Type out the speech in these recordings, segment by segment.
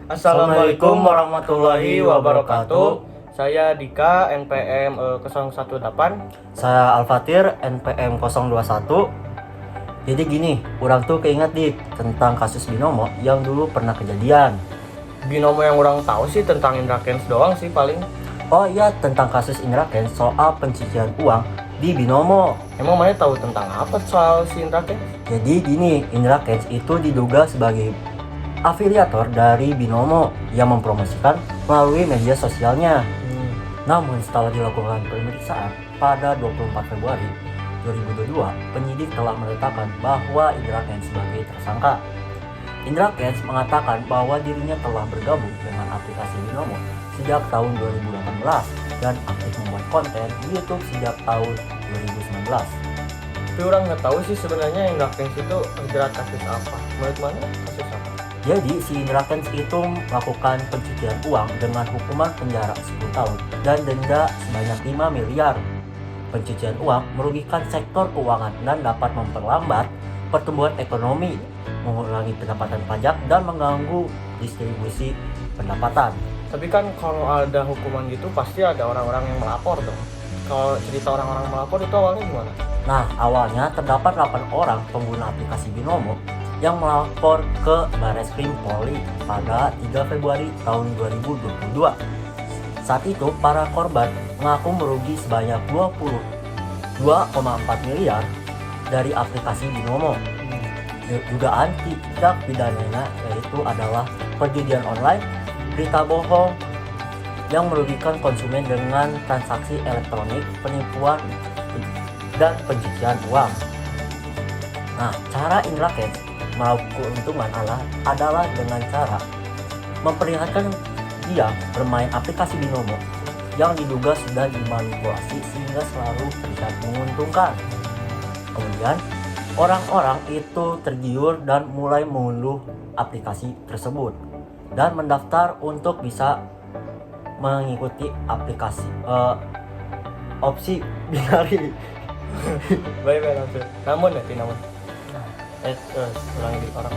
Assalamualaikum warahmatullahi wabarakatuh. Saya Dika, NPM 018. Saya Al-Fatir, NPM 021. Jadi gini, orang tuh keinget dik tentang kasus binomo yang dulu pernah kejadian. Binomo yang orang tahu sih tentang Indra Kents doang sih paling. Oh iya, tentang kasus Indra Kents soal pencucian uang di binomo. Emang mana tahu tentang apa soal si Indra Kents? Jadi gini, Indra Kents itu diduga sebagai afiliator dari binomo yang mempromosikan melalui media sosialnya. Namun setelah dilakukan pemeriksaan pada 24 Februari 2022, penyidik telah menetapkan bahwa Indra Kents sebagai tersangka. Indra Kents mengatakan bahwa dirinya telah bergabung dengan aplikasi binomo sejak tahun 2018 dan aktif membuat konten di YouTube sejak tahun 2019. Tapi orang nggak tahu sih sebenarnya Indra Kents itu terjerat kasus apa. Menurut mana kasus apa? Jadi si Indra Kents itu melakukan pencucian uang dengan hukuman penjara 10 tahun dan denda sebanyak 5 miliar. Pencucian uang merugikan sektor keuangan dan dapat memperlambat pertumbuhan ekonomi, mengurangi pendapatan pajak dan mengganggu distribusi pendapatan. Tapi kan kalau ada hukuman gitu pasti ada orang-orang yang melapor dong. Kalau cerita orang-orang melapor itu awalnya gimana? Nah, awalnya terdapat 8 orang pengguna aplikasi binomo yang melapor ke Bareskrim Polri pada 3 Februari tahun 2022. Saat itu, para korban mengaku merugi sebanyak 22,4 miliar dari aplikasi binomo. Dugaan tindak pidananya yaitu adalah perjudian online, berita bohong yang merugikan konsumen dengan transaksi elektronik, penipuan, dan pencucian uang. Nah, cara Indra Kents meraup keuntungan adalah dengan cara memperlihatkan dia bermain aplikasi binomo yang diduga sudah dimanipulasi sehingga selalu terlihat menguntungkan. Kemudian orang-orang itu tergiur dan mulai mengunduh aplikasi tersebut dan mendaftar untuk bisa mengikuti aplikasi opsi binari. Baik langsung. Namun ulang di orang.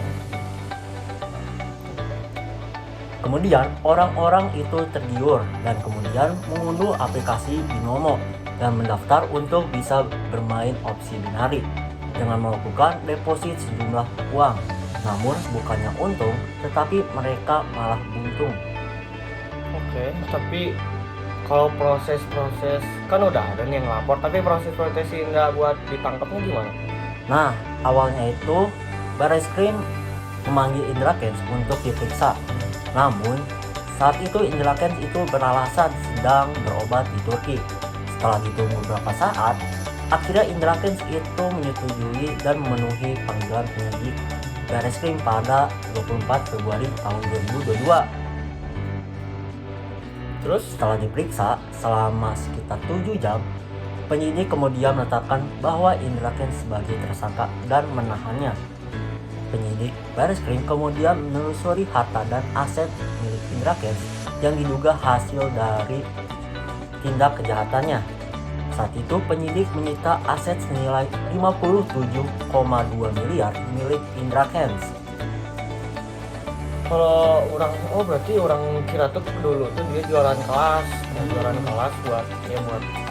Kemudian orang-orang itu tergiur dan kemudian mengunduh aplikasi binomo dan mendaftar untuk bisa bermain opsi binari dengan melakukan deposit sejumlah uang. Namun bukannya untung, tetapi mereka malah buntung. Oke, tapi kalau proses-proses kan udah ada nih yang lapor, tapi proses-proses Indra buat ditangkapnya gimana? Nah, awalnya itu Bareskrim memanggil Indra Kents untuk diperiksa. Namun, saat itu Indra Kents itu beralasan sedang berobat di Turki. Setelah ditunggu beberapa saat, akhirnya Indra Kents itu menyetujui dan memenuhi panggilan penyidik Bareskrim pada 24 Februari tahun 2022. Terus setelah diperiksa selama sekitar 7 jam, penyidik kemudian menetapkan bahwa Indra Kents sebagai tersangka dan menahannya. Penyidik Bareskrim kemudian menelusuri harta dan aset milik Indra Kents yang diduga hasil dari tindak kejahatannya. Saat itu penyidik menyita aset senilai 57,2 miliar milik Indra Kents. Kalau berarti orang kira tuh dulu tuh dia jualan kelas buat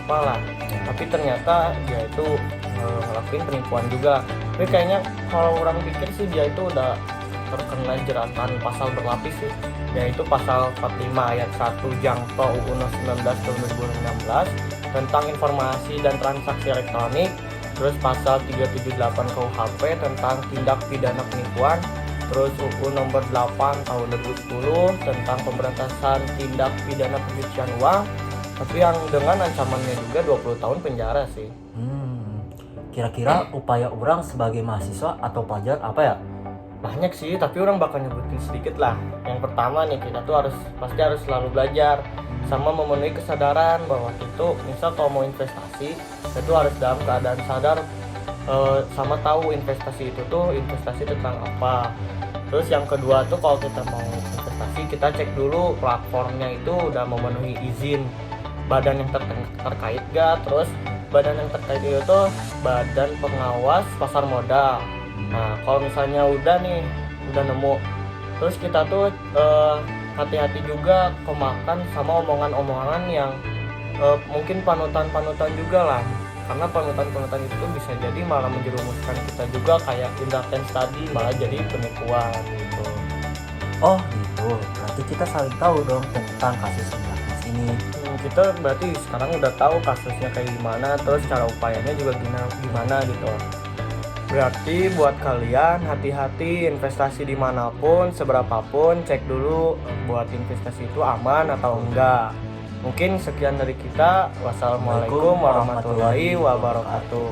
apalah. Tapi ternyata dia itu ngelakuin penipuan juga. Tapi kayaknya kalau orang pikir sih dia itu udah terkena jeratan pasal berlapis sih, yaitu pasal 45 ayat 1 Jangto UU 19 tahun 2016 tentang informasi dan transaksi elektronik, terus pasal 378 KUHP tentang tindak pidana penipuan, terus UU nomor 8 tahun 2010 tentang pemberantasan tindak pidana pencucian uang, tapi yang dengan ancamannya juga 20 tahun penjara sih. Kira-kira upaya orang sebagai mahasiswa atau pelajar apa ya? Banyak sih, tapi orang bakal nyebutin sedikit lah. Yang pertama nih, kita tuh pasti harus selalu belajar sama memenuhi kesadaran bahwa itu misal kalau mau investasi, itu harus dalam keadaan sadar sama tahu investasi itu tuh investasi tentang apa. Terus yang kedua tuh kalau kita mau investasi, kita cek dulu platformnya itu udah memenuhi izin badan yang terkait gak. Terus badan yang terkait itu Badan Pengawas Pasar Modal. Nah, kalau misalnya udah nemu Terus kita tuh hati-hati juga kemakan sama omongan-omongan yang mungkin panutan-panutan juga lah, karena panutan-panutan itu bisa jadi malah menjerumuskan kita juga kayak indulgence tadi, malah jadi penipuan gitu. Oh gitu, berarti kita saling tahu dong tentang kasus indulgence ini. Kita berarti sekarang udah tahu kasusnya kayak gimana, terus cara upayanya juga gimana gitu. Berarti buat kalian hati-hati investasi dimanapun, seberapapun, cek dulu buat investasi itu aman atau enggak. Mungkin sekian dari kita. Wassalamualaikum warahmatullahi wabarakatuh.